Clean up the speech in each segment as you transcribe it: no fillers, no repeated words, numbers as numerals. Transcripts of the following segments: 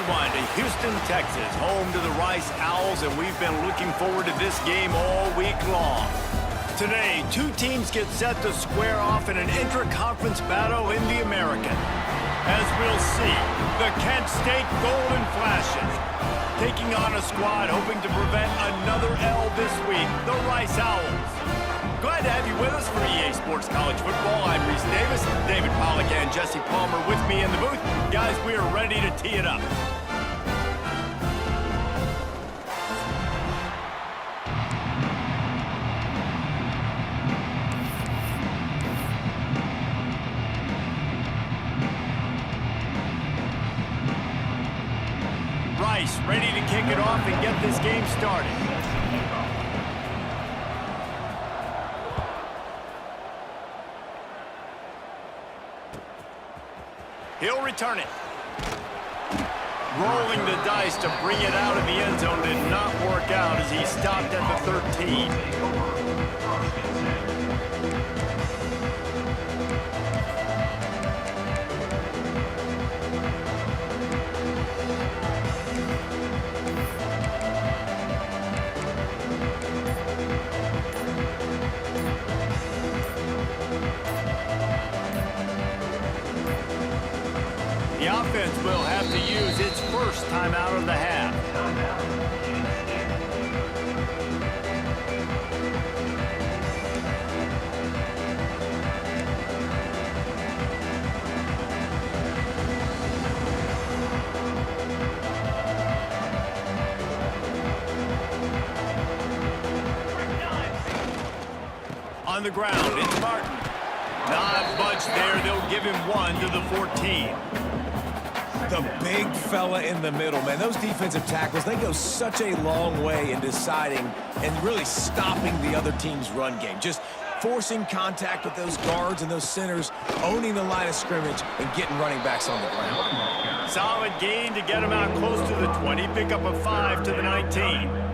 everyone, to Houston, Texas, home to the Rice Owls, and we've been looking forward to this game all week long. Today, two teams get set to square off in an intra-conference battle in the American. As we'll see, the Kent State Golden Flashes taking on a squad hoping to prevent another L this week, the Rice Owls. Glad to have you with us for EA Sports College Football. I'm Reese Davis, David Pollack and Jesse Palmer with me in the booth. Guys, we are ready to tee it up. Rice ready to kick it off and get this game started. He'll return it. Rolling the dice to bring it out of the end zone did not work out as he stopped at the 13. The offense will have to use its first timeout of the half. On the ground, it's Martin. Not much there. They'll give him one to the 14. The big fella in the middle, man. Those defensive tackles, they go such a long way in deciding and really stopping the other team's run game. Just forcing contact with those guards and those centers, owning the line of scrimmage, and getting running backs on the ground. Solid gain to get him out close to the 20. Pick up a 5 to the 19.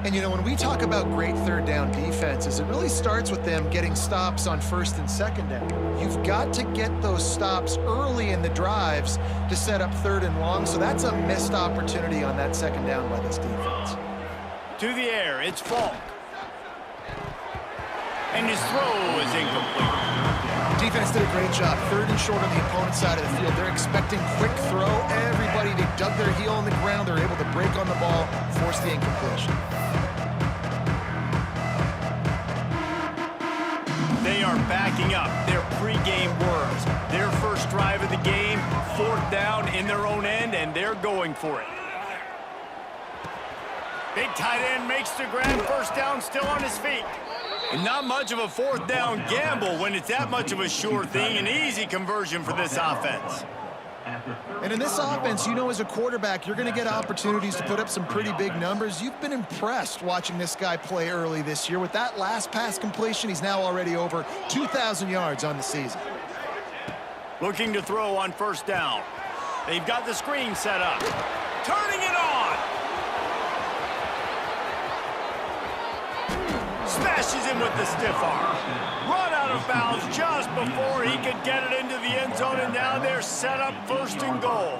And, you know, when we talk about great third down defenses, it really starts with them getting stops on first and second down. You've got to get those stops early in the drives to set up third and long, so that's a missed opportunity on that second down by this defense. To the air, it's Falk. And his throw is incomplete. Defense did a great job. Third and short on the opponent's side of the field. They're expecting quick throw. Everybody, they dug their heel on the ground. They're able to break on the ball, force the incompletion. They are backing up their pregame words. Their first drive of the game, fourth down in their own end, and they're going for it. Big tight end makes the grab, first down, still on his feet. And not much of a fourth down gamble when it's that much of a sure thing, an easy conversion for this offense. And in this offense, you know, as a quarterback, you're going to get opportunities to put up some pretty big numbers. You've been impressed watching this guy play early this year. With that last pass completion, he's now already over 2,000 yards on the season. Looking to throw on first down. They've got the screen set up. Turning it on. Smashes him with the stiff arm. Run out of bounds just before he could get it into the end zone, and now they're set up first and goal.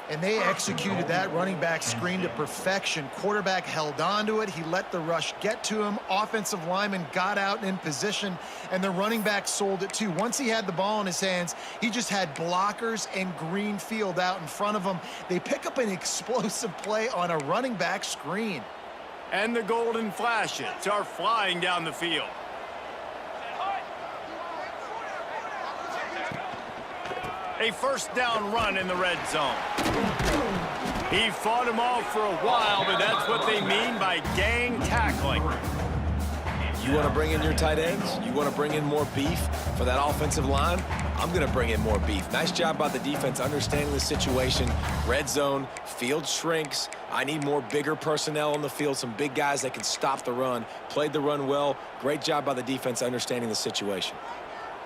And they executed that running back screen to perfection. Quarterback held on to it. He let the rush get to him. Offensive lineman got out in position, and the running back sold it too. Once he had the ball in his hands, he just had blockers and green field out in front of him. They pick up an explosive play on a running back screen. And the Golden Flashes are flying down the field. A first down run in the red zone. He fought him off for a while, but that's what they mean by gang tackling. You want to bring in your tight ends? You want to bring in more beef for that offensive line? I'm going to bring in more beef. Nice job by the defense understanding the situation. Red zone, field shrinks. I need more bigger personnel on the field, some big guys that can stop the run. Played the run well. Great job by the defense understanding the situation.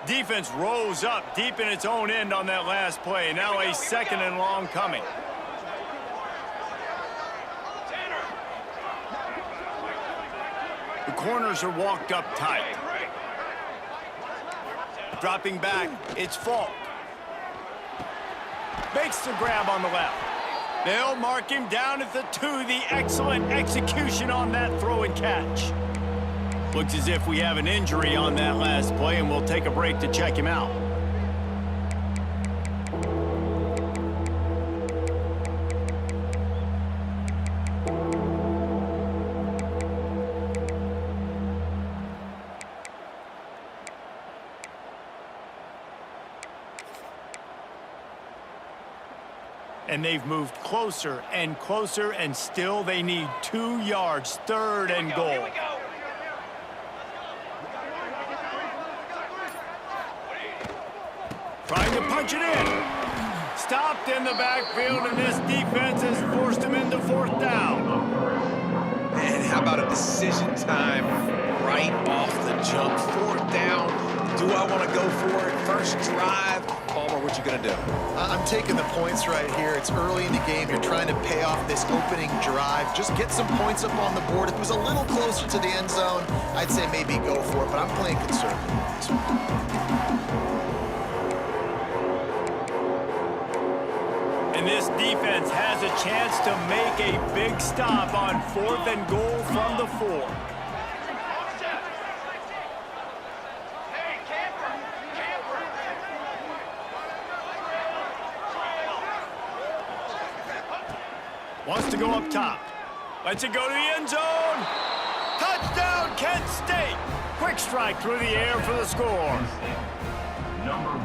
Defense rose up deep in its own end on that last play. Now a second and long coming. The corners are walked up tight. Dropping back, it's Falk. Makes the grab on the left. They'll mark him down at the 2. The excellent execution on that throw and catch. Looks as if we have an injury on that last play, and we'll take a break to check him out. And they've moved closer and closer, and still they need 2 yards. 3rd and goal. Trying to punch it in. Stopped in the backfield, and this defense has forced him into 4th down. Man, how about a decision time right off the jump? 4th down. Do I want to go for it? First drive. Palmer, what you going to do? I'm taking the points right here. It's early in the game. You're trying to pay off this opening drive. Just get some points up on the board. If it was a little closer to the end zone, I'd say maybe go for it, but I'm playing conservative on this one. And this defense has a chance to make a big stop on 4th and goal from the 4. Wants to go up top. Lets it go to the end zone. Touchdown, Kent State. Quick strike through the air for the score.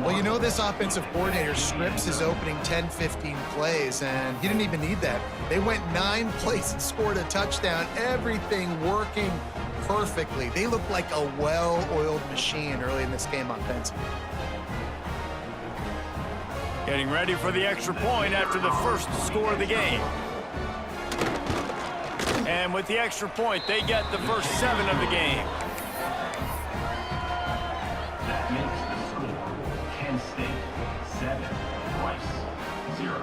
Well, you know this offensive coordinator scripts his opening 10, 15 plays, and he didn't even need that. They went 9 plays and scored a touchdown. Everything working perfectly. They look like a well-oiled machine early in this game offensively. Getting ready for the extra point after the first score of the game. And with the extra point, they get the first 7 of the game. That makes the score Kent State 7, Rice 0.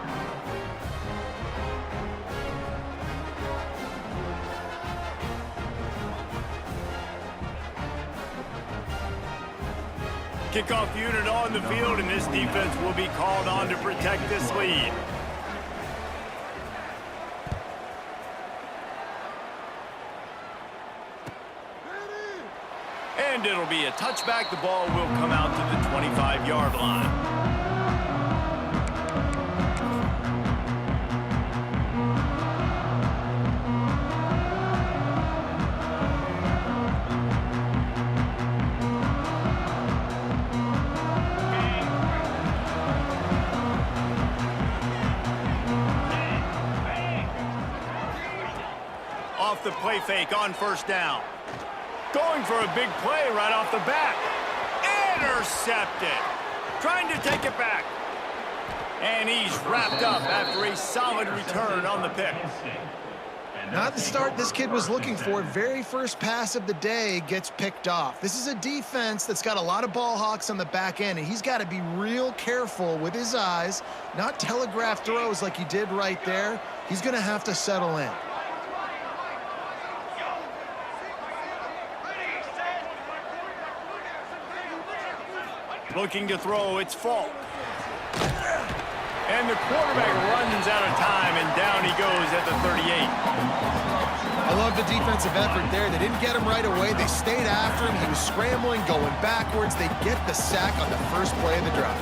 Kickoff unit on the field, and this defense will be called on to protect this lead. And it'll be a touchback. The ball will come out to the 25-yard line. Off the play fake on 1st down. Going for a big play right off the bat. Intercepted. Trying to take it back. And he's wrapped up after a solid return on the pick. Not the start this kid was looking for. Very first pass of the day gets picked off. This is a defense that's got a lot of ball hawks on the back end, and he's got to be real careful with his eyes, not telegraph throws like he did right there. He's going to have to settle in. Looking to throw, it's Falk. And the quarterback runs out of time, and down he goes at the 38. I love the defensive effort there. They didn't get him right away. They stayed after him. He was scrambling, going backwards. They get the sack on the first play of the drive.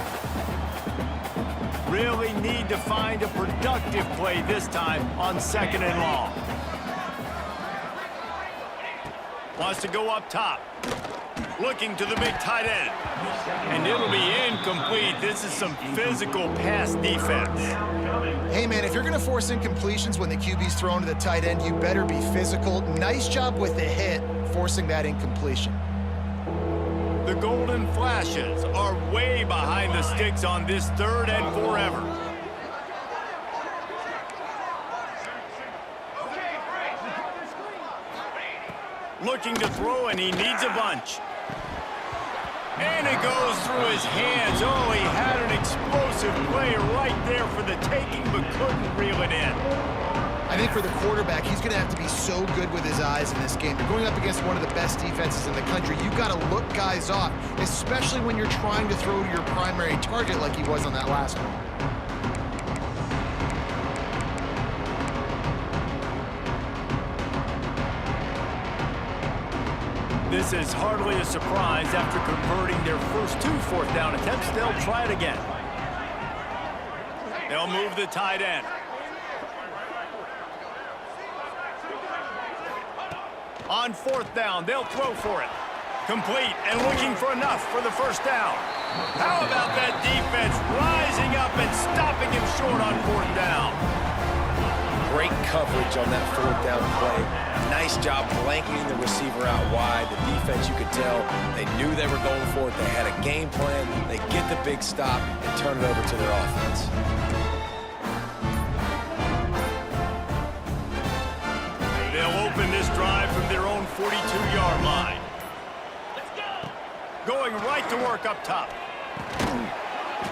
Really need to find a productive play this time on 2nd and long. Wants to go up top. Looking to the big tight end. And it'll be incomplete. This is some physical pass defense. Hey, man, if you're going to force incompletions when the QB's thrown to the tight end, you better be physical. Nice job with the hit, forcing that incompletion. The Golden Flashes are way behind the sticks on this 3rd and forever. Looking to throw, and he needs a bunch. And it goes through his hands. Oh, he had an explosive play right there for the taking, but couldn't reel it in. I think for the quarterback, he's going to have to be so good with his eyes in this game. They're going up against one of the best defenses in the country. You've got to look guys off, especially when you're trying to throw to your primary target like he was on that last one. This is hardly a surprise. After converting their first 2 fourth-down attempts, they'll try it again. They'll move the tight end. On 4th down, they'll throw for it. Complete and looking for enough for the first down. How about that defense rising up and stopping him short on 4th down? Great coverage on that 4th down play. Nice job blanketing the receiver out wide. The defense, you could tell, they knew they were going for it. They had a game plan. They get the big stop and turn it over to their offense. They'll open this drive from their own 42-yard line. Going right to work up top.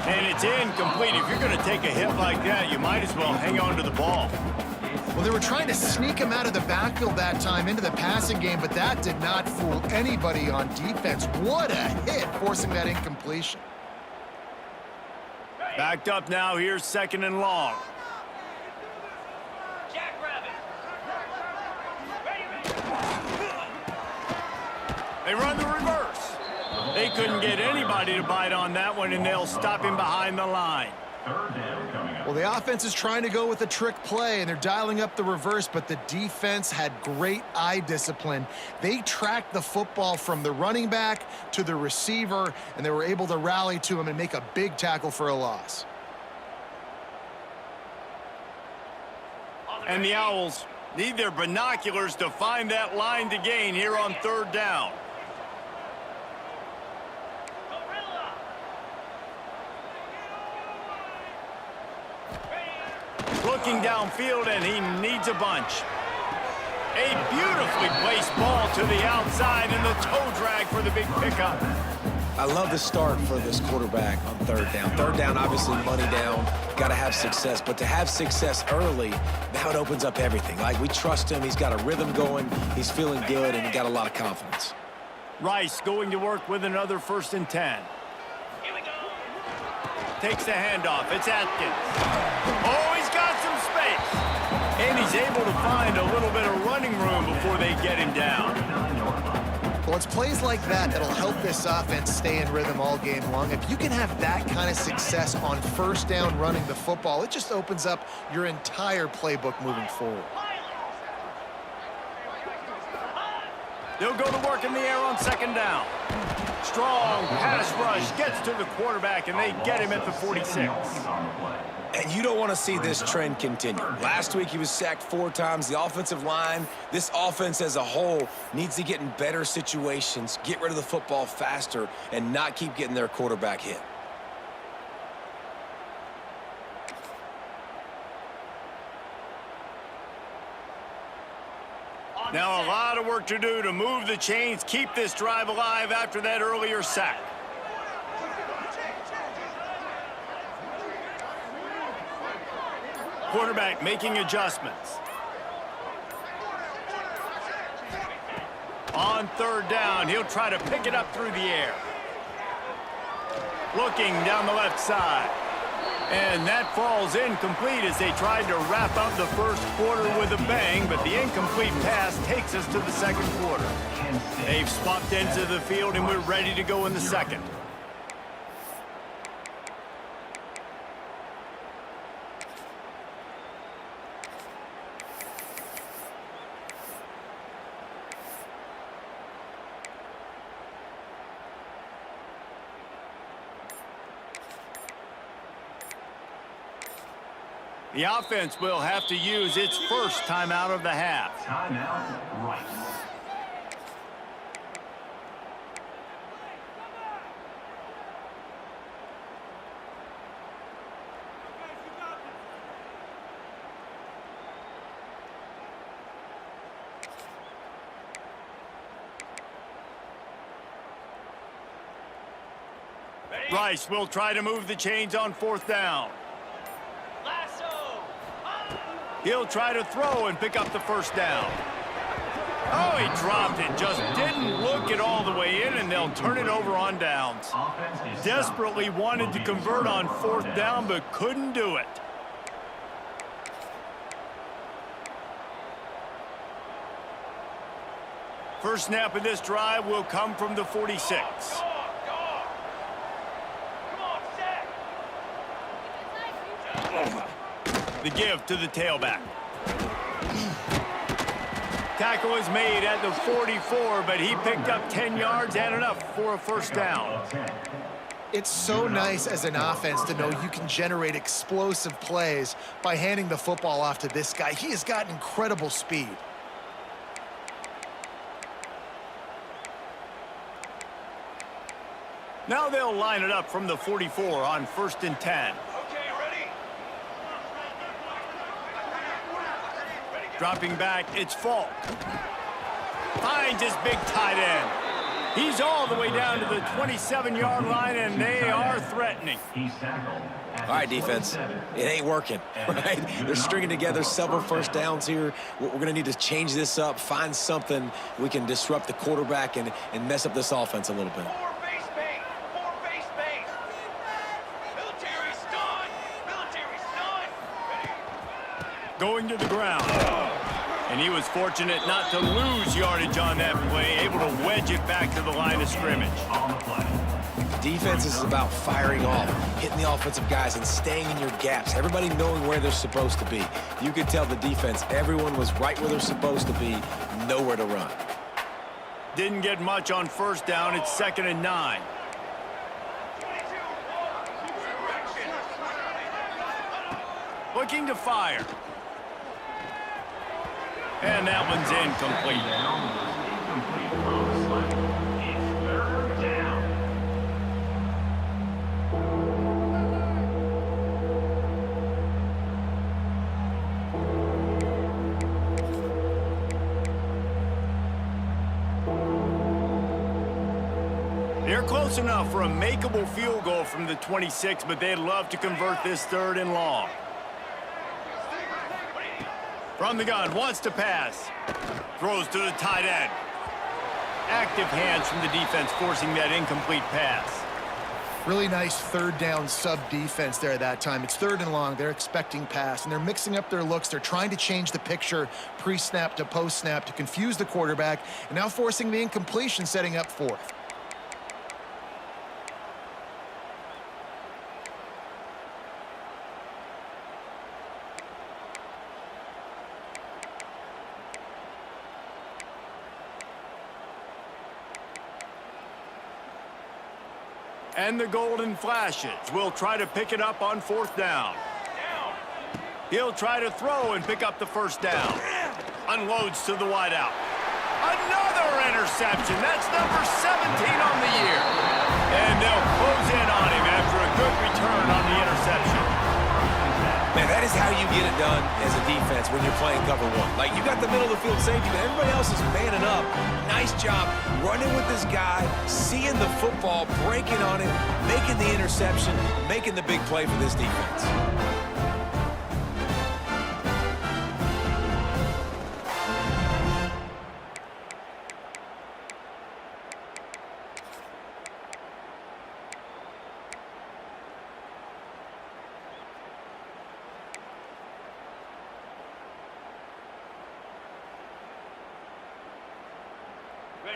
And it's incomplete. If you're going to take a hit like that, you might as well hang on to the ball. Well, they were trying to sneak him out of the backfield that time into the passing game, but that did not fool anybody on defense. What a hit, forcing that incompletion. Backed up now. Here's 2nd and long. They run the reverse. They couldn't get anybody to bite on that one, and they'll stop him behind the line. Well, the offense is trying to go with a trick play, and they're dialing up the reverse, but the defense had great eye discipline. They tracked the football from the running back to the receiver, and they were able to rally to him and make a big tackle for a loss. And the Owls need their binoculars to find that line to gain here on 3rd down. Looking downfield, and he needs a bunch. A beautifully placed ball to the outside, and the toe drag for the big pickup. I love the start for this quarterback on 3rd down. 3rd down, obviously money down, got to have success. But to have success early, now it opens up everything. Like, we trust him. He's got a rhythm going. He's feeling good, and he got a lot of confidence. Rice going to work with another 1st and 10. Takes the handoff. It's Atkins. Oh, he's got some space. And he's able to find a little bit of running room before they get him down. Well, it's plays like that that'll help this offense stay in rhythm all game long. If you can have that kind of success on 1st down running the football, it just opens up your entire playbook moving forward. They'll go to work in the air on 2nd down. Strong pass rush gets to the quarterback, and they get him at the 46. And you don't want to see this trend continue. Last week he was sacked 4 times. The offensive line, this offense as a whole, needs to get in better situations, get rid of the football faster, and not keep getting their quarterback hit. Now a lot of work to do to move the chains, keep this drive alive after that earlier sack. Quarterback making adjustments. On 3rd down, he'll try to pick it up through the air. Looking down the left side. And that falls incomplete as they tried to wrap up the 1st quarter with a bang, but the incomplete pass takes us to the 2nd quarter. They've swapped ends of the field, and we're ready to go in the 2nd. The offense will have to use its first timeout of the half. Timeout, Rice. Rice will try to move the chains on 4th down. He'll try to throw and pick up the 1st down. Oh, he dropped it. Just didn't look it all the way in, and they'll turn it over on downs. Desperately wanted to convert on 4th down, but couldn't do it. First snap of this drive will come from the 46. The give to the tailback. Tackle is made at the 44, but he picked up 10 yards and enough for a first down. It's so nice as an offense to know you can generate explosive plays by handing the football off to this guy. He has got incredible speed. Now they'll line it up from the 44 on 1st and 10. Dropping back, it's Falk. Finds his big tight end. He's all the way down to the 27-yard line, and they are threatening. All right, defense, it ain't working, right? They're stringing together several first downs here. We're going to need to change this up, find something we can disrupt the quarterback and mess up this offense a little bit. Going to the ground. And he was fortunate not to lose yardage on that play, able to wedge it back to the line of scrimmage. Defense is about firing off, hitting the offensive guys and staying in your gaps, everybody knowing where they're supposed to be. You could tell the defense, everyone was right where they're supposed to be, nowhere to run. Didn't get much on first down. It's 2nd and 9. Looking to fire. And that one's incomplete. They're close enough for a makeable field goal from the 26, but they'd love to convert this 3rd and long. From the gun, wants to pass. Throws to the tight end. Active hands from the defense forcing that incomplete pass. Really nice 3rd down sub-defense there that time. It's 3rd and long. They're expecting pass, and they're mixing up their looks. They're trying to change the picture pre-snap to post-snap to confuse the quarterback, and now forcing the incompletion, setting up 4th. And the golden flashes will try to pick it up on 4th down. He'll try to throw and pick up the first down. Unloads to the wideout. Another interception. That's number 17 on the year. And they'll close in on him after a good return on the interception. Man, that is how you get it done as a defense when you're playing cover 1. Like, you got the middle of the field safety, but everybody else is manning up. Nice job running with this guy, seeing the football, breaking on it, making the interception, making the big play for this defense.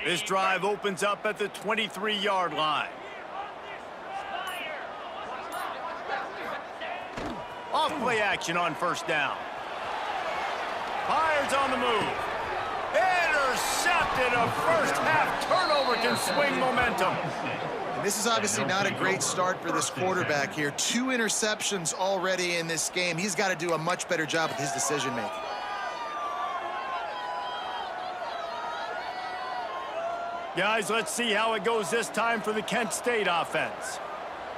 This drive opens up at the 23-yard line. Off-play action on first down. Fires on the move. Intercepted. A first-half turnover can swing momentum. And this is obviously not a great start for this quarterback here. 2 interceptions already in this game. He's got to do a much better job with his decision-making. Guys, let's see how it goes this time for the Kent State offense.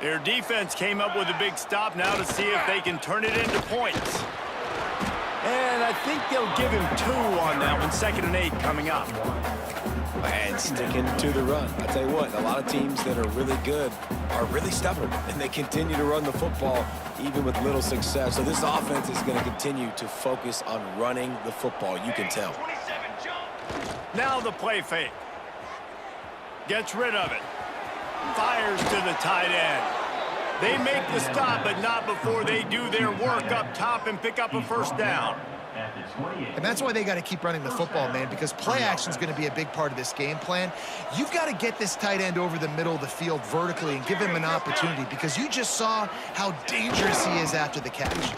Their defense came up with a big stop now to see if they can turn it into points. And I think they'll give him 2 on that one. 2nd and 8 coming up. And sticking to the run. I tell you what, a lot of teams that are really good are really stubborn, and they continue to run the football even with little success. So this offense is going to continue to focus on running the football. You can tell. Now the play fake. Gets rid of it. Fires to the tight end. They make the stop, but not before they do their work up top and pick up a first down. at the 28. And that's why they got to keep running the football, man, because play action is going to be a big part of this game plan. You've got to get this tight end over the middle of the field vertically and give him an opportunity, because you just saw how dangerous he is after the catch.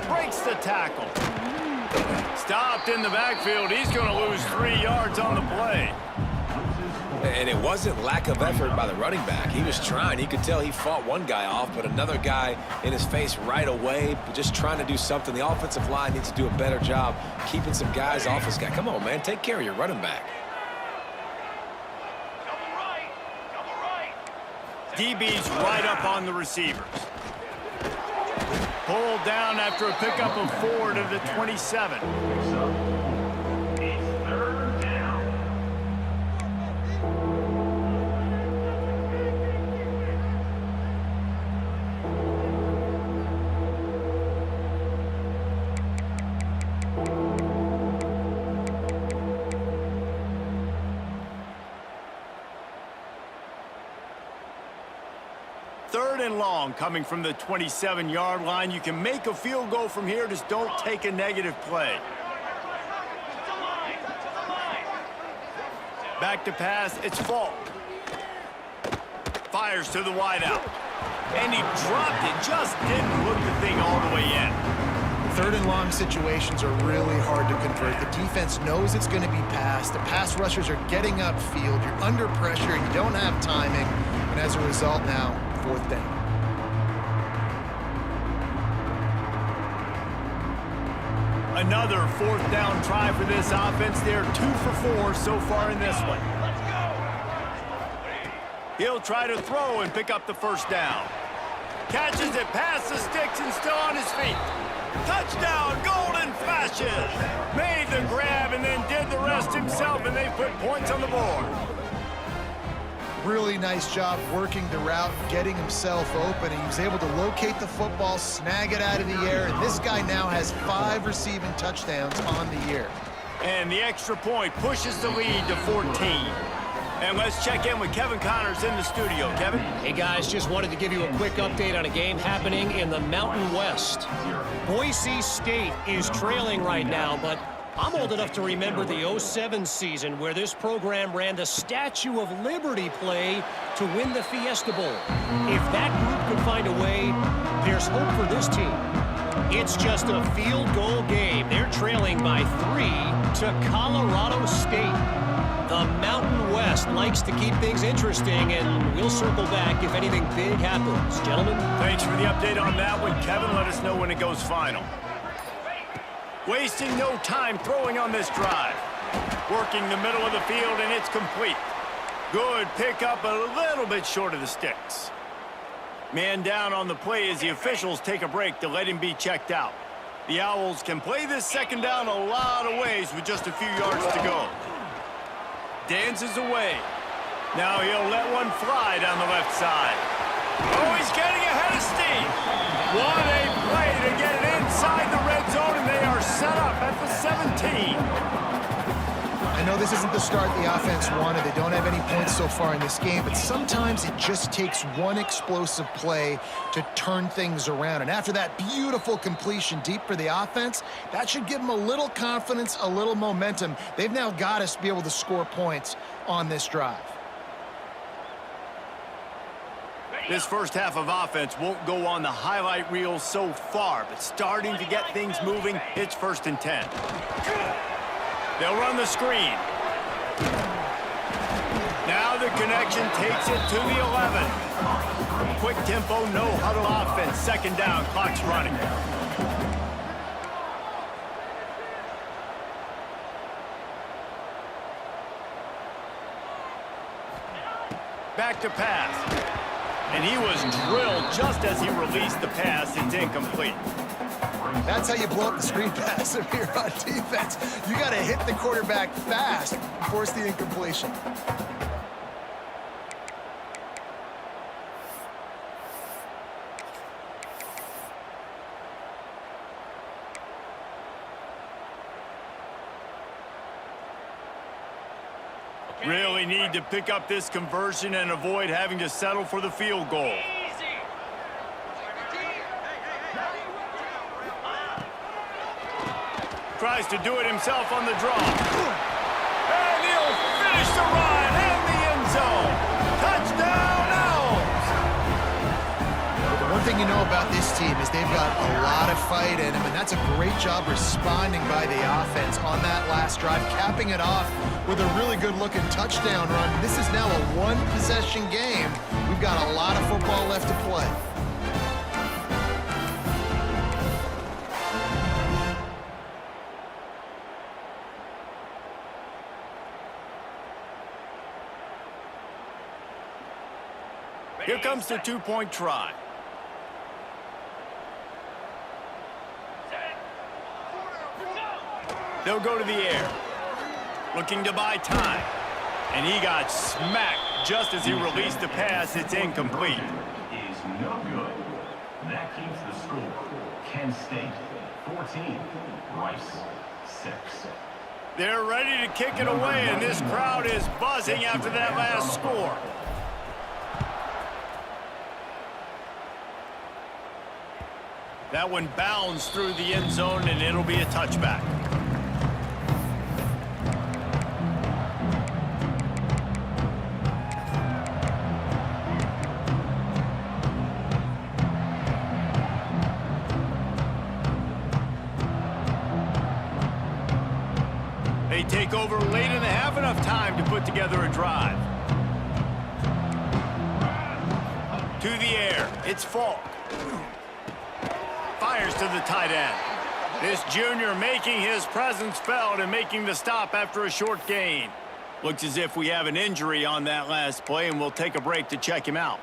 Breaks the tackle. Stopped in the backfield. He's going to lose 3 yards on the play. And it wasn't lack of effort by the running back. He was trying. He could tell he fought one guy off, but another guy in his face right away, just trying to do something. The offensive line needs to do a better job keeping some guys off his guy. Come on, man. Take care of your running back. DB's right up on the receivers. Pulled down after a pickup of 4 to the 27. Third and long coming from the 27-yard line. You can make a field goal from here. Just don't take a negative play. Back to pass. It's Falk. Fires to the wideout. And he dropped it. Just didn't hook the thing all the way in. Third and long situations are really hard to convert. The defense knows it's going to be passed. The pass rushers are getting upfield. You're under pressure. You don't have timing. And as a result now, fourth down. Another fourth down try for this offense. They're 2 for 4 so far in this one. He'll try to throw and pick up the first down. Catches it past the sticks and still on his feet. Touchdown, Golden Flashes. Made the grab and then did the rest himself, and they put points on the board. Really nice job working the route, getting himself open. He was able to locate the football, snag it out of the air, and this guy now has 5 receiving touchdowns on the year. And the extra point pushes the lead to 14. And let's check in with Kevin Connors in the studio. Kevin? Hey, guys, just wanted to give you a quick update on a game happening in the Mountain West. Boise State is trailing right now, but I'm old enough to remember the '07 season where this program ran the Statue of Liberty play to win the Fiesta Bowl. If that group could find a way, there's hope for this team. It's just a field goal game. They're trailing by 3 to Colorado State. The Mountain West likes to keep things interesting, and we'll circle back if anything big happens. Gentlemen? Thanks for the update on that one, Kevin. Let us know when it goes final. Wasting no time throwing on this drive. Working the middle of the field, and it's complete. Good pickup, a little bit short of the sticks. Man down on the play as the officials take a break to let him be checked out. The Owls can play this second down a lot of ways with just a few yards to go. Dances away. Now he'll let one fly down the left side. Oh, he's getting ahead of steam. What a play to get it inside the red zone, and they are set up at the 17. I know this isn't the start the offense wanted. They don't have any points so far in this game, but sometimes it just takes one explosive play to turn things around. And after that beautiful completion deep for the offense, that should give them a little confidence, a little momentum. They've now got us to be able to score points on this drive. This first half of offense won't go on the highlight reel so far, but starting to get things moving, it's 1st and 10. They'll run the screen. Now the connection takes it to the 11. Quick tempo, no huddle offense. Second down, clock's running. Back to pass. And he was drilled just as he released the pass. It's incomplete. That's how you blow up the screen pass if you're on defense. You got to hit the quarterback fast and force the incompletion. Really need to pick up this conversion and avoid having to settle for the field goal. tries to do it himself on the draw. And he'll finish the run in the end zone. Touchdown, Owls! The one thing you know about this team is they've got a lot of fight in them, and that's a great job responding by the offense on that last drive, capping it off with a really good-looking touchdown run. This is now a one-possession game. We've got a lot of football left to play. Here comes the two-point try. They'll go to the air, looking to buy time. And he got smacked just as he released the pass. It's incomplete. Is no good. That keeps the score. Kent State 14, Rice 6. They're ready to kick it away, and this crowd is buzzing after that last score. That one bounds through the end zone, and it'll be a touchback. They take over late and they have enough time to put together a drive. To the air, it's Falk. Fires to the tight end. This junior making his presence felt and making the stop after a short gain. Looks as if we have an injury on that last play, and we'll take a break to check him out.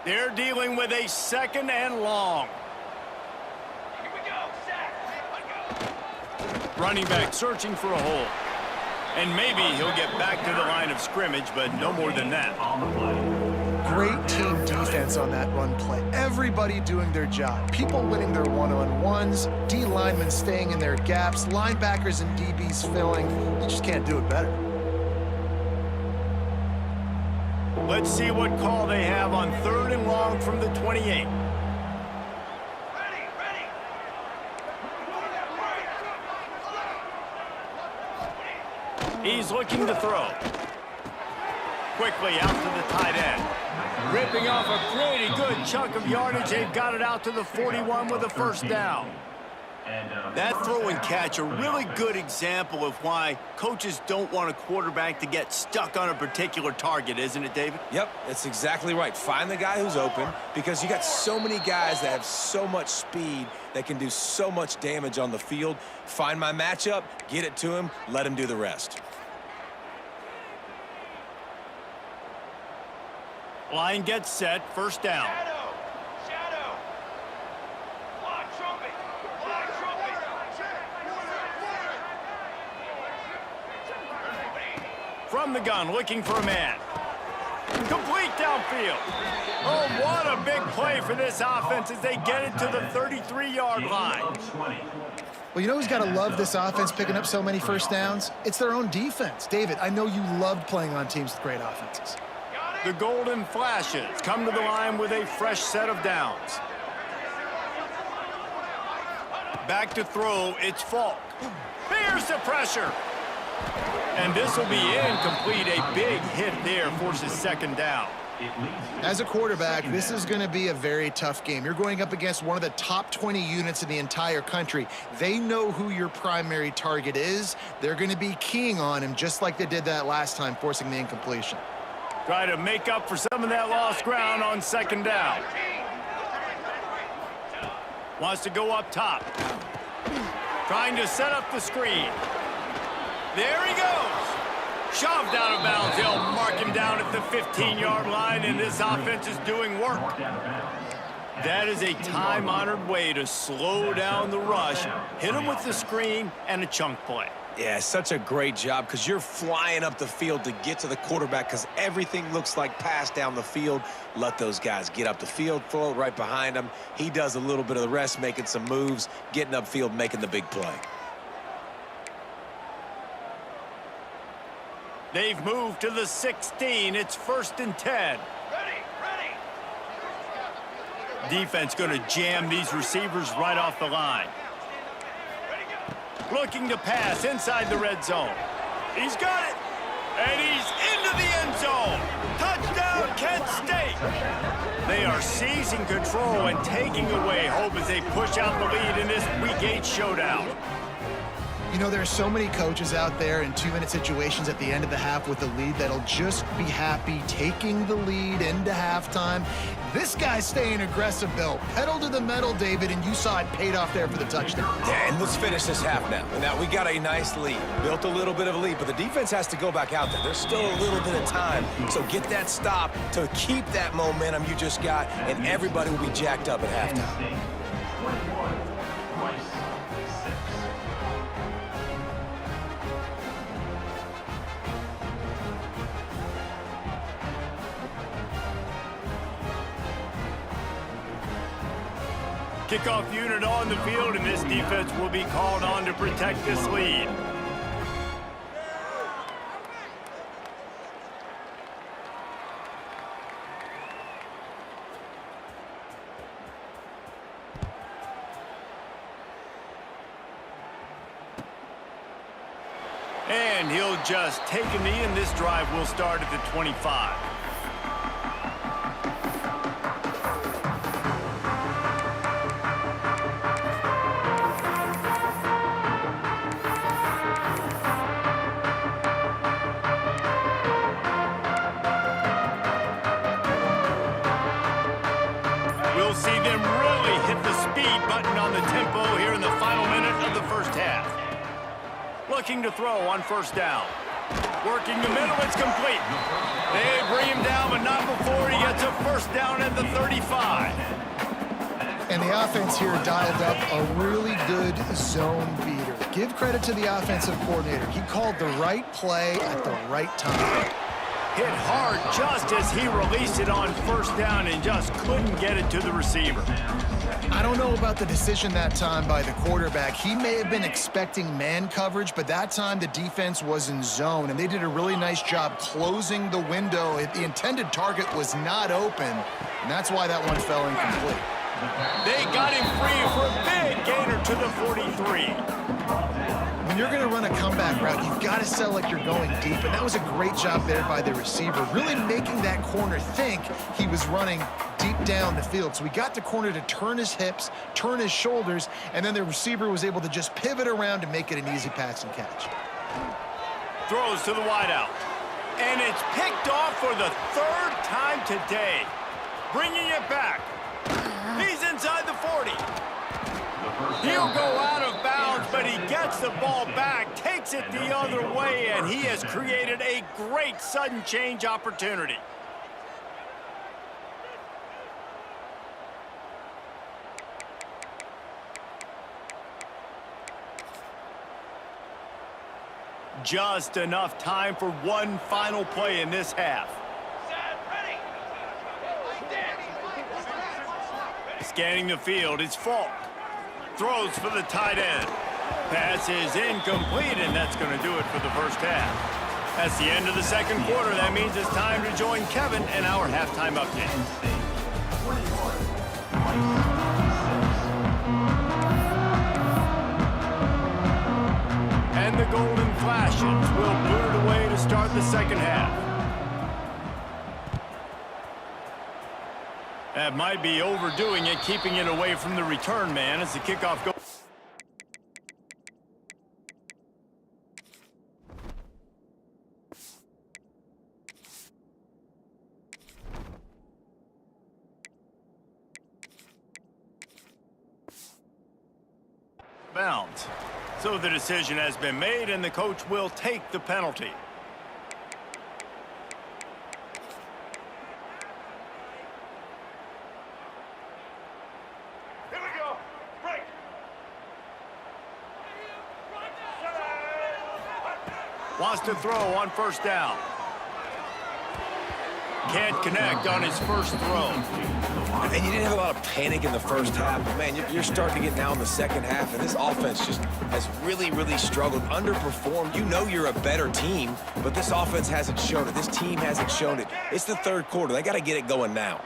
They're dealing with a second and long. Running back searching for a hole. And maybe he'll get back to the line of scrimmage, but no more than that. Great team defense on that run play. Everybody doing their job. People winning their one-on-ones, D linemen staying in their gaps, linebackers and DBs filling. You just can't do it better. Let's see what call they have on 3rd and long from the 28. He's looking to throw. Quickly out to the tight end. Ripping off a pretty good chunk of yardage. They've got it out to the 41 with a first down. That throw and catch, a really good example of why coaches don't want a quarterback to get stuck on a particular target, isn't it, David? Yep, that's exactly right. Find the guy who's open, because you got so many guys that have so much speed that can do so much damage on the field. Find my matchup, get it to him, let him do the rest. Line gets set, first down. Shadow. Block trumpet. Block trumpet. From the gun, looking for a man. Complete downfield. Oh, what a big play for this offense as they get it to the 33-yard line. Well, you know who's got to love this offense picking up so many first downs? It's their own defense. David, I know you loved playing on teams with great offenses. The Golden Flashes come to the line with a fresh set of downs. Back to throw, it's Falk. Here's the pressure. And this will be incomplete. A big hit there forces second down. As a quarterback, this is going to be a very tough game. You're going up against one of the top 20 units in the entire country. They know who your primary target is. They're going to be keying on him just like they did that last time, forcing the incompletion. Try to make up for some of that lost ground on second down. Wants to go up top. Trying to set up the screen. There he goes. Shoved out of bounds. They'll mark him down at the 15-yard line, and this offense is doing work. That is a time-honored way to slow down the rush, hit him with the screen, and a chunk play. Yeah, such a great job, because you're flying up the field to get to the quarterback, because everything looks like pass down the field. Let those guys get up the field, throw it right behind him. He does a little bit of the rest, making some moves, getting upfield, making the big play. They've moved to the 16. It's 1st and 10. Defense going to jam these receivers right off the line. Looking to pass inside the red zone. He's got it. And he's into the end zone. Touchdown, Kent State. They are seizing control and taking away hope as they push out the lead in this Week 8 showdown. You know, there are so many coaches out there in 2-minute situations at the end of the half with a lead that'll just be happy taking the lead into halftime. This guy's staying aggressive, though. Pedal to the metal, David, and you saw it paid off there for the touchdown. Yeah, and let's finish this half now. Now, we got a nice lead. Built a little bit of a lead, but the defense has to go back out there. There's still a little bit of time. So get that stop to keep that momentum you just got, and everybody will be jacked up at halftime. 21, Rice, 6. Kickoff unit on the field, and this defense will be called on to protect this lead. And he'll just take a knee, and this drive will start at the 25. We'll see them really hit the speed button on the tempo here in the final minute of the first half. Looking to throw on first down. Working the middle, it's complete. They bring him down, but not before he gets a first down at the 35. And the offense here dialed up a really good zone beater. Give credit to the offensive coordinator. He called the right play at the right time. Hit hard just as he released it on first down and just couldn't get it to the receiver. I don't know about the decision that time by the quarterback. He may have been expecting man coverage, but that time the defense was in zone, and they did a really nice job closing the window. The intended target was not open, and that's why that one fell incomplete. They got him free for a big gainer to the 43. When you're going to run a comeback route, you've got to sell like you're going deep, and that was a great job there by the receiver, really making that corner think he was running deep down the field. So we got the corner to turn his hips, turn his shoulders, and then the receiver was able to just pivot around and make it an easy pass and catch. Throws to the wideout. And it's picked off for the third time today. Bringing it back. He's inside the 40. He'll go out of bounds, but he gets the ball back, takes it the other way, and he has created a great sudden change opportunity. Just enough time for one final play in this half. Scanning the field, it's Falk. Throws for the tight end. Pass is incomplete, and that's going to do it for the first half. That's the end of the second quarter. That means it's time to join Kevin in our halftime update. And the Golden Flashes will boot it away to start the second half. That might be overdoing it, keeping it away from the return man as the kickoff goes. Bounds. So the decision has been made, and the coach will take the penalty. Wants to throw on first down. Can't connect on his first throw. And you didn't have a lot of panic in the first half, but man, you're starting to get now in the second half, and this offense just has really, really struggled, underperformed. You know you're a better team, but this offense hasn't shown it. This team hasn't shown it. It's the third quarter. They got to get it going now.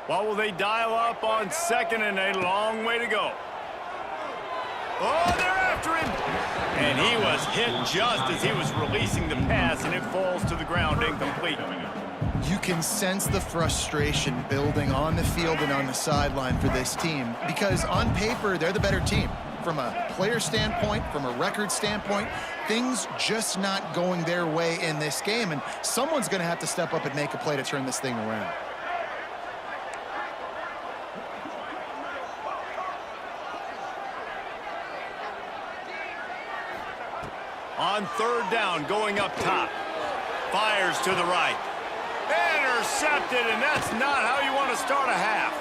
What will they dial up on second, and a long way to go? Oh, they're after him. And he was hit just as he was releasing the pass, and it falls to the ground incomplete. You can sense the frustration building on the field and on the sideline for this team because on paper, they're the better team. From a player standpoint, from a record standpoint, things just not going their way in this game, and someone's going to have to step up and make a play to turn this thing around. On third down, going up top. Fires to the right. Intercepted, and that's not how you want to start a half.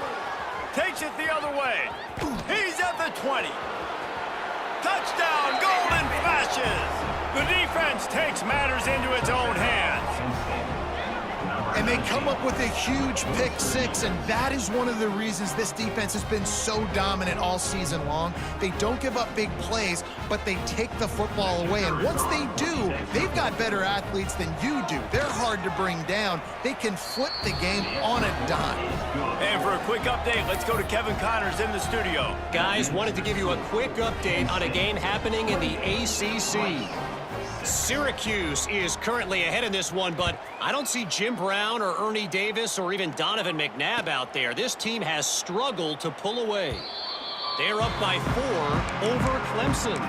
Takes it the other way. He's at the 20. Touchdown, Golden Flashes. The defense takes matters into its own hands. And they come up with a huge pick six, and that is one of the reasons this defense has been so dominant all season long. They don't give up big plays, but they take the football away. And once they do, they've got better athletes than you do. They're hard to bring down. They can flip the game on a dime. And for a quick update, let's go to Kevin Connors in the studio. Guys, wanted to give you a quick update on a game happening in the ACC. Syracuse is currently ahead in this one, but I don't see Jim Brown or Ernie Davis or even Donovan McNabb out there. This team has struggled to pull away. They're up by 4 over Clemson.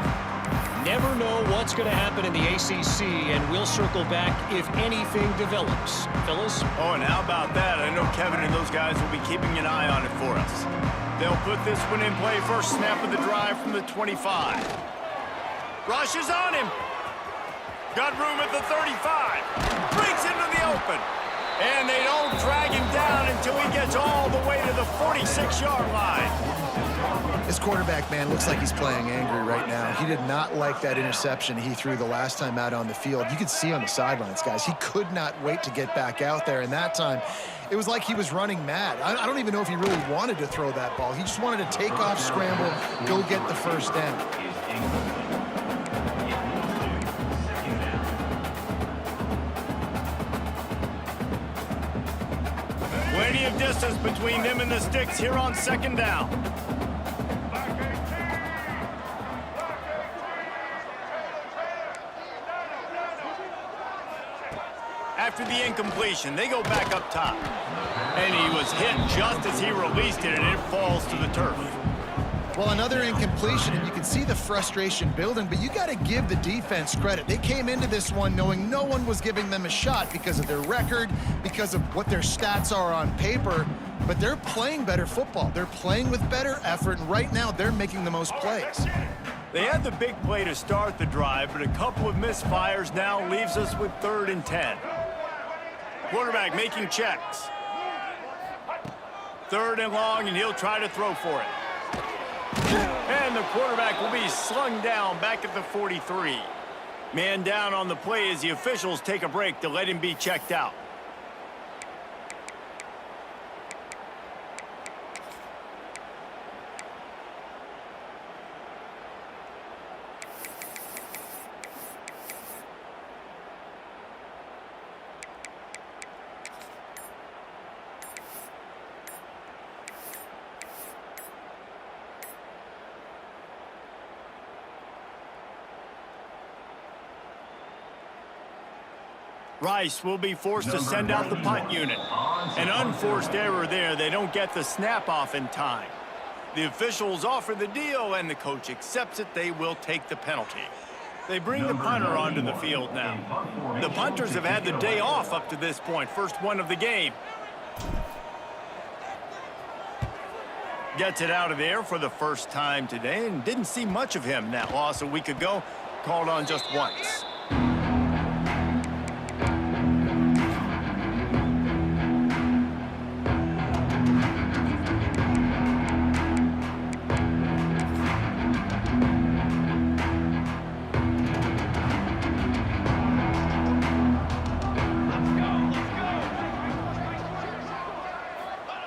Never know what's going to happen in the ACC, and we'll circle back if anything develops. Phyllis? Oh, and how about that? I know Kevin and those guys will be keeping an eye on it for us. They'll put this one in play. First snap of the drive from the 25. Rushes on him. Got room at the 35. Breaks into the open. And they don't drag him down until he gets all the way to the 46-yard line. This quarterback, man, looks like he's playing angry right now. He did not like that interception he threw the last time out on the field. You could see on the sidelines, guys, he could not wait to get back out there. And that time, it was like he was running mad. I don't even know if he really wanted to throw that ball. He just wanted to take off, scramble, go get the first down. Plenty of distance between them and the sticks here on second down. After the incompletion, they go back up top. And he was hit just as he released it, and it falls to the turf. Well, another incompletion, and you can see the frustration building, but you got to give the defense credit. They came into this one knowing no one was giving them a shot because of their record, because of what their stats are on paper, but they're playing better football. They're playing with better effort, and right now they're making the most plays. They had the big play to start the drive, but a couple of misfires now leaves us with 3rd and 10. Quarterback making checks. 3rd and long, and he'll try to throw for it. And the quarterback will be slung down back at the 43. Man down on the play as the officials take a break to let him be checked out. Rice will be forced to send out the punt unit. An unforced error there. They don't get the snap off in time. The officials offer the deal, and the coach accepts it. They will take the penalty. They bring the punter onto the field now. The punters have had the day off up to this point. First one of the game. Gets it out of there for the first time today, and didn't see much of him. That loss a week ago, called on just once.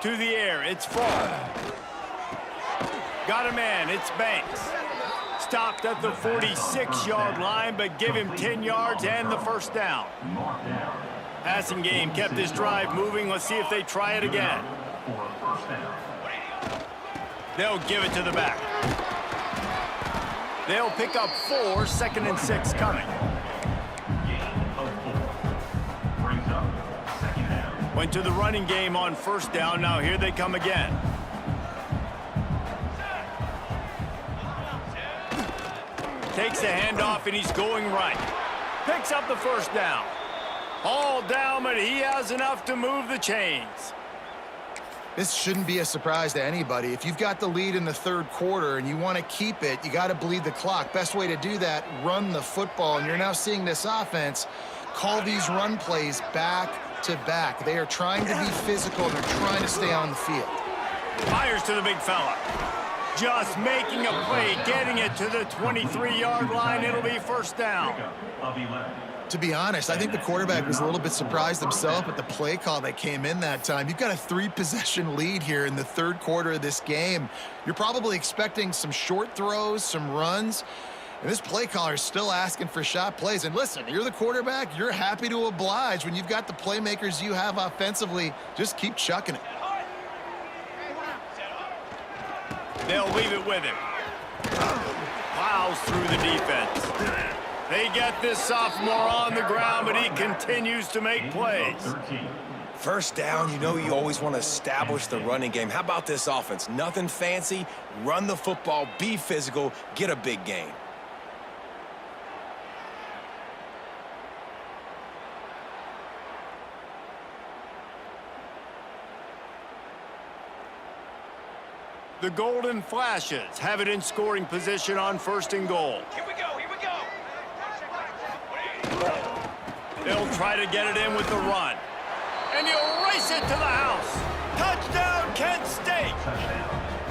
To the air, it's Fall. Got a man, it's Banks. Stopped at the 46-yard line, but give him 10 yards and the first down. Passing game kept this drive moving. Let's see if they try it again. They'll give it to the back. They'll pick up 4, 2nd and 6 coming. Gain of 4. Brings up second down. Went to the running game on 1st down. Now here they come again. Takes the handoff, and he's going right. Picks up the 1st down. All down, but he has enough to move the chains. This shouldn't be a surprise to anybody. If you've got the lead in the 3rd quarter and you want to keep it, you got to bleed the clock. Best way to do that, run the football. And you're now seeing this offense call these run plays back to back. They are trying to be physical, and they're trying to stay on the field. Fires to the big fella. Just making a play, getting it to the 23-yard line. It'll be 1st down. Of 11. To be honest, I think the quarterback was a little bit surprised himself at the play call that came in that time. You've got a 3-possession lead here in the 3rd quarter of this game. You're probably expecting some short throws, some runs, and this play caller is still asking for shot plays. And listen, you're the quarterback. You're happy to oblige when you've got the playmakers you have offensively. Just keep chucking it. They'll leave it with him. Plows through the defense. They get this sophomore on the ground, but he continues to make plays. 13. 1st down, you know you always want to establish the running game. How about this offense? Nothing fancy. Run the football, be physical, get a big gain. The Golden Flashes have it in scoring position on 1st and goal. Here we go, here we go. They'll try to get it in with the run. And he'll race it to the house. Touchdown, Kent State. Touchdown.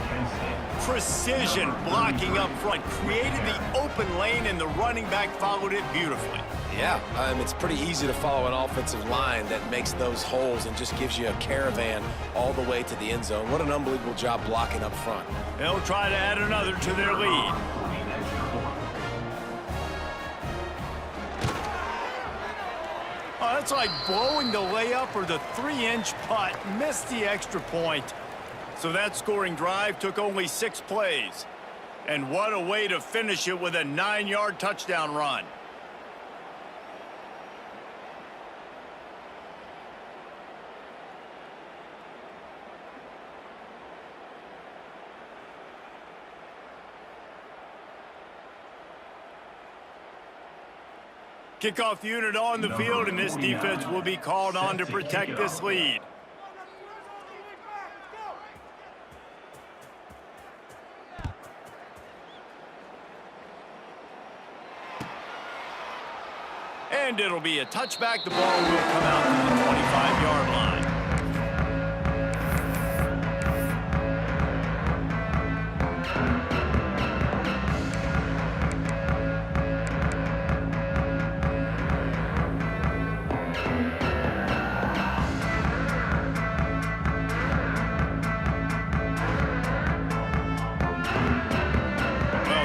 Kent State. Precision blocking up front. Created the open lane, and the running back followed it beautifully. Yeah, it's pretty easy to follow an offensive line that makes those holes and just gives you a caravan all the way to the end zone. What an unbelievable job blocking up front. They'll try to add another to their lead. Oh, that's like blowing the layup or the 3-inch putt. Missed the extra point. So that scoring drive took only 6 plays. And what a way to finish it with a 9-yard touchdown run. Kickoff unit on the field, and this defense will be called on to protect this lead. And it'll be a touchback. The ball will come out to the 25-yard line.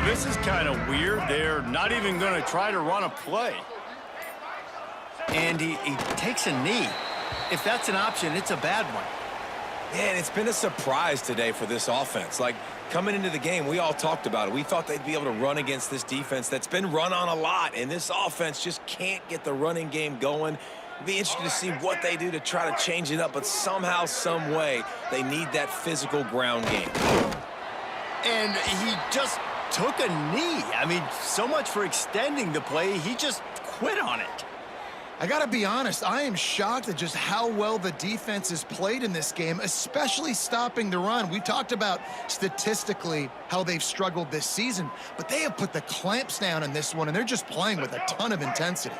This is kind of weird. They're not even going to try to run a play. And he takes a knee. If that's an option, it's a bad one. Man, it's been a surprise today for this offense. Like, coming into the game, we all talked about it. We thought they'd be able to run against this defense that's been run on a lot, and this offense just can't get the running game going. It'll be interesting to see what they do to try to change it up, but somehow, some way, they need that physical ground game. And he just took a knee. I mean, so much for extending the play. He just quit on it. I got to be honest, I am shocked at just how well the defense has played in this game, especially stopping the run. We talked about statistically how they've struggled this season, but they have put the clamps down in this one, and they're just playing with a ton of intensity.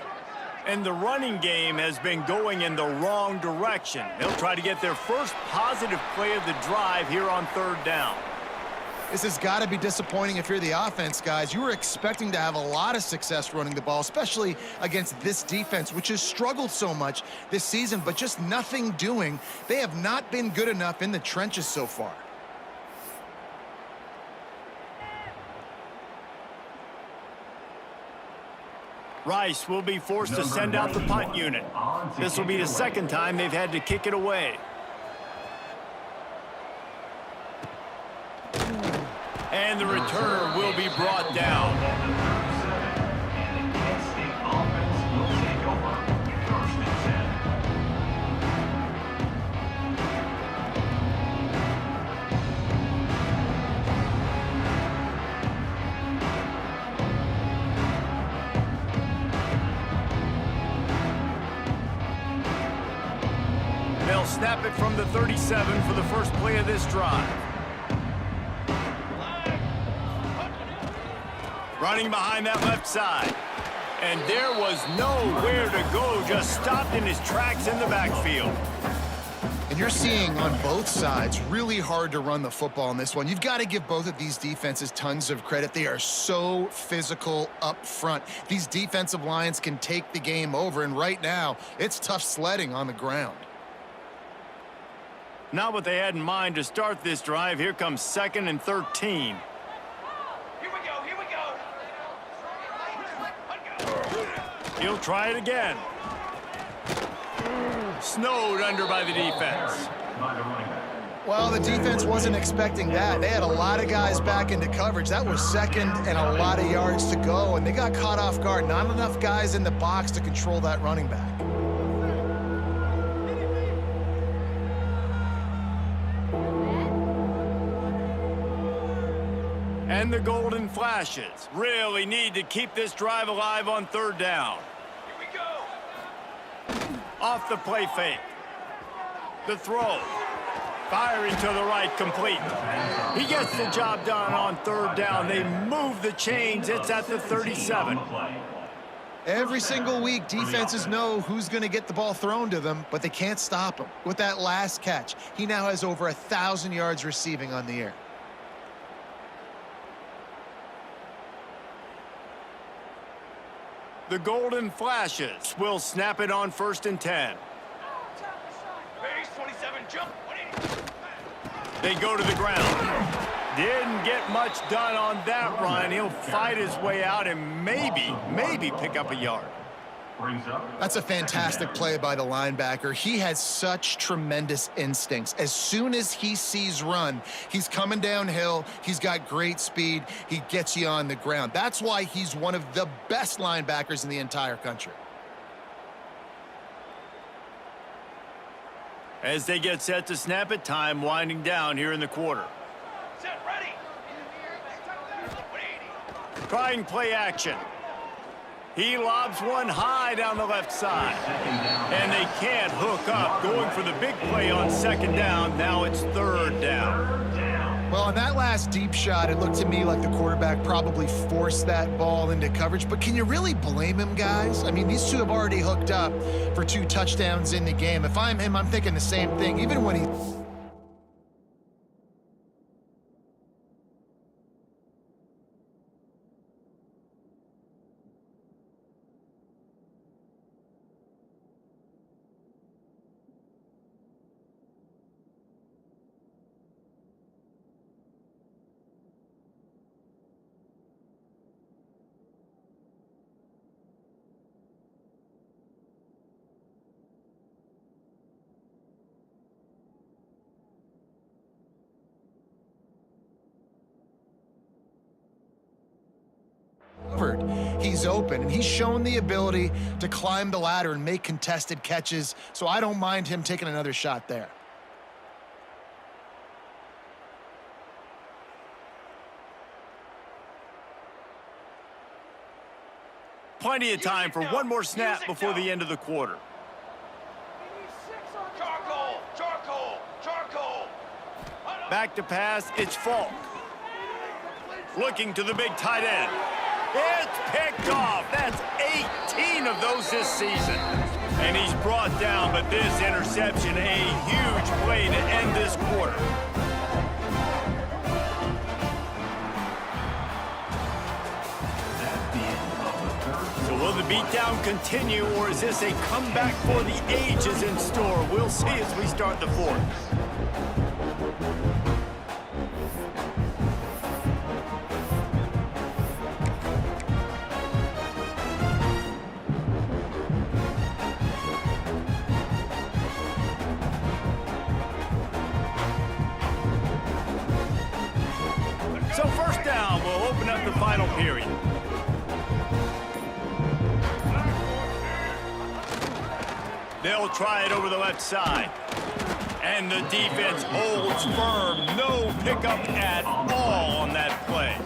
And the running game has been going in the wrong direction. They'll try to get their first positive play of the drive here on 3rd down. This has got to be disappointing if you're the offense, guys. You were expecting to have a lot of success running the ball, especially against this defense, which has struggled so much this season, but just nothing doing. They have not been good enough in the trenches so far. Rice will be forced to send out the punt unit. This will be the 2nd time they've had to kick it away. And the returner will be brought down. And the Kent State offense will take over. 1st and 10. They'll snap it from the 37 for the first play of this drive. Running behind that left side. And there was nowhere to go, just stopped in his tracks in the backfield. And you're seeing on both sides really hard to run the football in this one. You've got to give both of these defenses tons of credit. They are so physical up front. These defensive lines can take the game over, and right now it's tough sledding on the ground. Not what they had in mind to start this drive. Here comes 2nd and 13. He'll try it again. Snowed under by the defense. Well, the defense wasn't expecting that. They had a lot of guys back into coverage. That was 2nd and a lot of yards to go, and they got caught off guard. Not enough guys in the box to control that running back. And the golden flashes really need to keep this drive alive on 3rd down. Here we go. Off the play fake. The throw. Firing to the right, complete. He gets the job done on 3rd down. They move the chains. It's at the 37. Every single week, defenses know who's going to get the ball thrown to them, but they can't stop him. With that last catch, he now has over 1,000 yards receiving on the year. The golden flashes will snap it on 1st and 10. Base 27, jump. 180. They go to the ground. Didn't get much done on that run. He'll fight his way out and maybe pick up a yard. That's a fantastic play by the linebacker. He has such tremendous instincts. As soon as he sees run, he's coming downhill. He's got great speed. He gets you on the ground. That's why he's one of the best linebackers in the entire country. As they get set to snap it, time winding down here in the quarter. Set, ready. 180. Trying play action. He lobs one high down the left side. And they can't hook up. Going for the big play on 2nd down. Now it's 3rd down. Well, on that last deep shot, it looked to me like the quarterback probably forced that ball into coverage. But can you really blame him, guys? I mean, these two have already hooked up for 2 touchdowns in the game. If I'm him, I'm thinking the same thing. Even when he... He's open, and he's shown the ability to climb the ladder and make contested catches, so I don't mind him taking another shot there. Plenty of time for one more snap before the end of the quarter. Charcoal, charcoal, charcoal. Back to pass, it's Falk. Looking to the big tight end. It's picked off. That's 18 of those this season. And he's brought down, but this interception, a huge play to end this quarter. So will the beatdown continue, or is this a comeback for the ages in store? We'll see as we start the 4th. So first down will open up the final period. They'll try it over the left side. And the defense holds firm. No pickup at all on that play.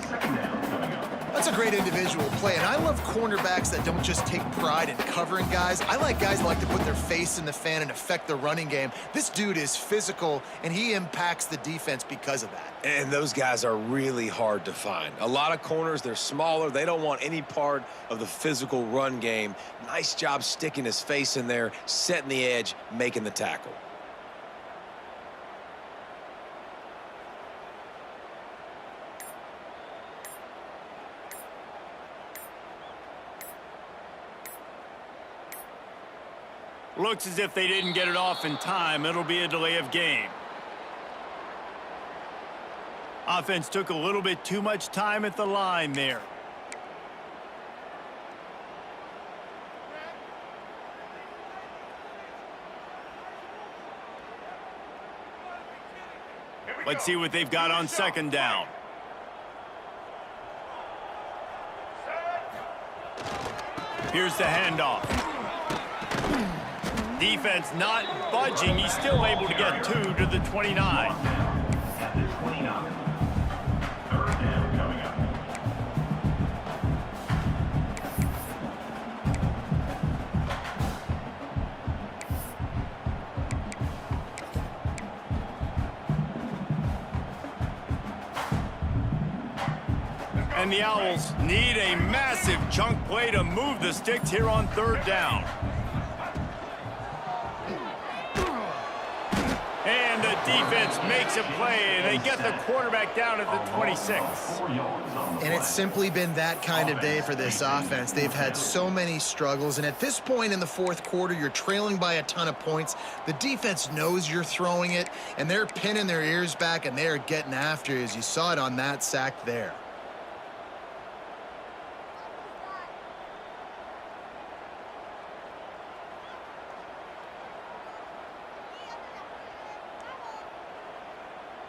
That's a great individual play, and I love cornerbacks that don't just take pride in covering guys. I like guys that like to put their face in the fan and affect the running game. This dude is physical, and he impacts the defense because of that. And those guys are really hard to find. A lot of corners, they're smaller. They don't want any part of the physical run game. Nice job sticking his face in there, setting the edge, making the tackle. Looks as if they didn't get it off in time. It'll be a delay of game. Offense took a little bit too much time at the line there. Let's see what they've got on second down. Here's the handoff. Defense not budging. He's still able to get 2 to the 29. At the 29. Third down coming up. And the Owls need a massive chunk play to move the sticks here on third down. And the defense makes a play, and they get the quarterback down at the 26. And it's simply been that kind of day for this offense. They've had so many struggles, and at this point in the fourth quarter, you're trailing by a ton of points. The defense knows you're throwing it, and they're pinning their ears back, and they're getting after you, as you saw it on that sack there.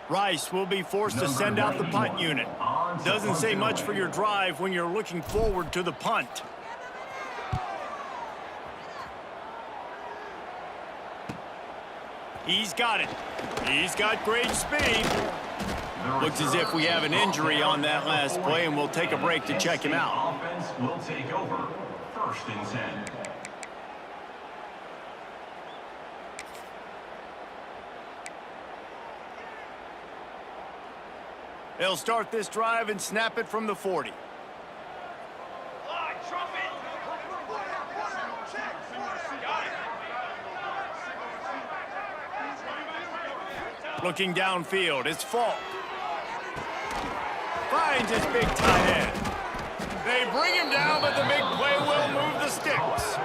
Rice will be forced to send out the punt unit. Doesn't say much for your drive when you're looking forward to the punt. He's got it. He's got great speed. Looks as if we have an injury on that last play, and we'll take a break to check him out. Offense will take over. First and 10. They'll start this drive and snap it from the 40. Line, drop it. Got it. Looking downfield, it's Falk. Finds his big tight end. They bring him down, but the big play will move the sticks.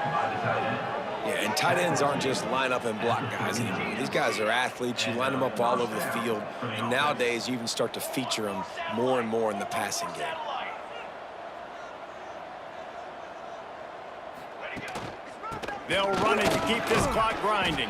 Yeah, and tight ends aren't just line up and block guys anymore. These guys are athletes. You line them up all over the field. And nowadays, you even start to feature them more and more in the passing game. They'll run it to keep this clock grinding.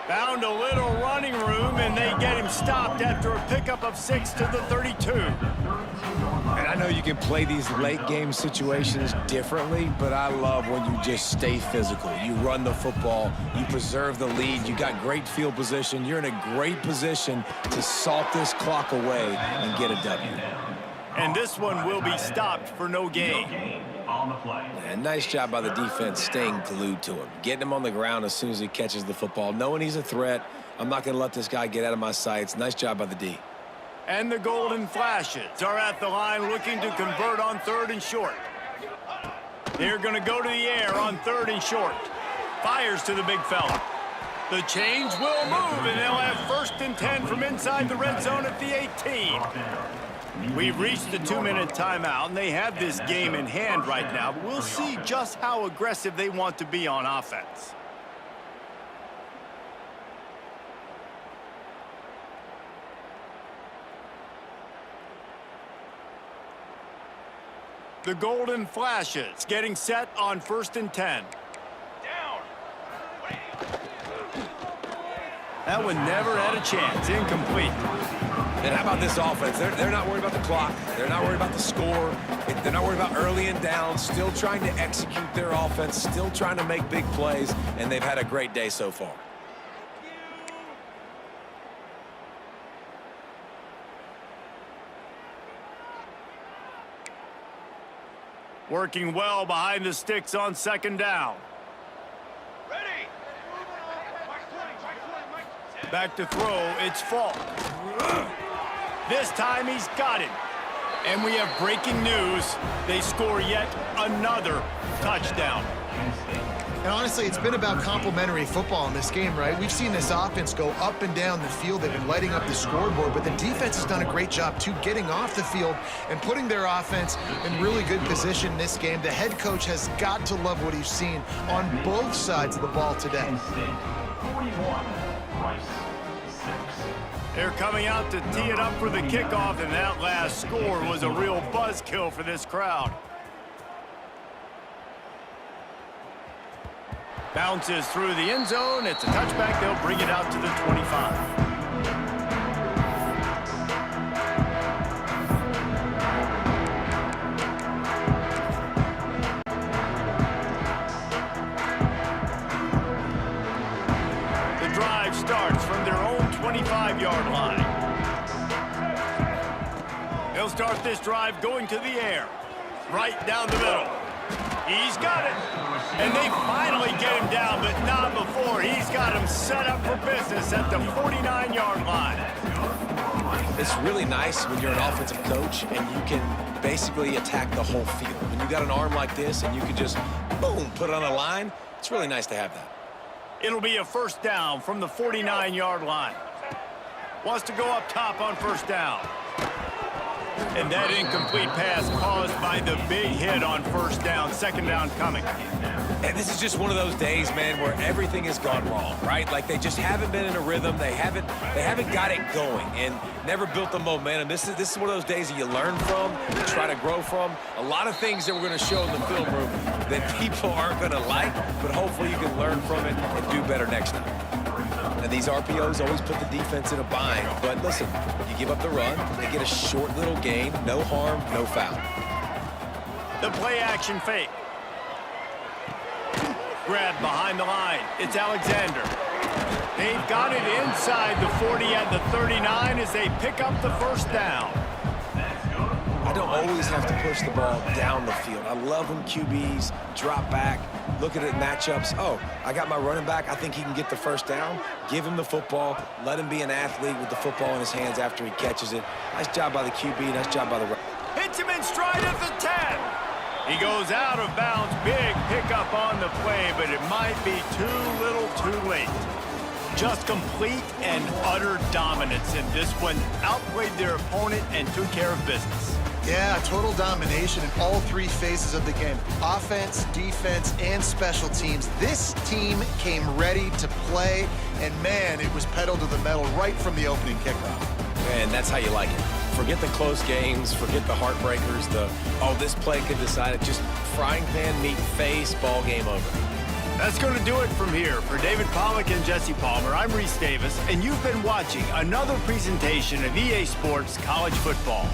Found a little running room, and they get him stopped after a pickup of 6 to the 32. And I know you can play these late game situations differently, but I love when you just stay physical. You run the football, you preserve the lead, you got great field position. You're in a great position to salt this clock away and get a W. And this one will be stopped for no gain. On the play. And nice job by the defense staying glued to him, getting him on the ground as soon as he catches the football, knowing he's a threat. I'm not going to let this guy get out of my sights. Nice job by the D. And the Golden Flashes are at the line looking to convert on 3rd and short. They're going to go to the air on 3rd and short. Fires to the big fella. The change will move, and they'll have 1st and 10 from inside the red zone at the 18. We've reached the 2-minute timeout, and they have this game in hand right now, but we'll see just how aggressive they want to be on offense. The Golden Flashes getting set on 1st and 10. Down. That one never had a chance. Incomplete. And how about this offense? They're not worried about the clock. They're not worried about the score. They're not worried about early and down. Still trying to execute their offense. Still trying to make big plays. And they've had a great day so far. Working well behind the sticks on second down. Ready. Back to throw. It's Falk. This time he's got it. And we have breaking news. They score yet another touchdown. And honestly, it's been about complementary football in this game, right? We've seen this offense go up and down the field. They've been lighting up the scoreboard, but the defense has done a great job, too, getting off the field and putting their offense in really good position in this game. The head coach has got to love what he's seen on both sides of the ball today. 41, Rice, 6. They're coming out to tee it up for the kickoff, and that last score was a real buzzkill for this crowd. Bounces through the end zone. It's a touchback. They'll bring it out to the 25. The drive starts from their own 25-yard line. They'll start this drive going to the air. Right down the middle. He's got it. And they finally get him down, but not before. He's got him set up for business at the 49-yard line. It's really nice when you're an offensive coach and you can basically attack the whole field. When you got an arm like this and you can just, boom, put it on a line, it's really nice to have that. It'll be a first down from the 49-yard line. Wants to go up top on first down. And that incomplete pass caused by the big hit on first down. Second down coming. And this is just one of those days, man, where everything has gone wrong, right? Like they just haven't been in a rhythm. They haven't got it going and never built the momentum. This is one of those days that you learn from, you try to grow from. A lot of things that we're going to show in the film room that people aren't going to like, but hopefully you can learn from it and do better next time. And these RPOs always put the defense in a bind. But listen, you give up the run, they get a short little gain, no harm, no foul. The play action fake. Grab behind the line. It's Alexander. They've got it inside the 40 at the 39 as they pick up the first down. I don't always have to push the ball down the field. I love when QBs drop back, looking at matchups. Oh, I got my running back. I think he can get the first down. Give him the football. Let him be an athlete with the football in his hands after he catches it. Nice job by the QB. Nice job by the... Hits him in stride at the 10. He goes out of bounds. Big pickup on the play, but it might be too little too late. Just complete and utter dominance in this one. Outplayed their opponent and took care of business. Yeah, total domination in all three phases of the game. Offense, defense, and special teams. This team came ready to play, and man, it was pedal to the metal right from the opening kickoff. And that's how you like it. Forget the close games, forget the heartbreakers, this play could decide it. Just frying pan, meat, face, ball game over. That's going to do it from here. For David Pollack and Jesse Palmer, I'm Reese Davis, and you've been watching another presentation of EA Sports College Football.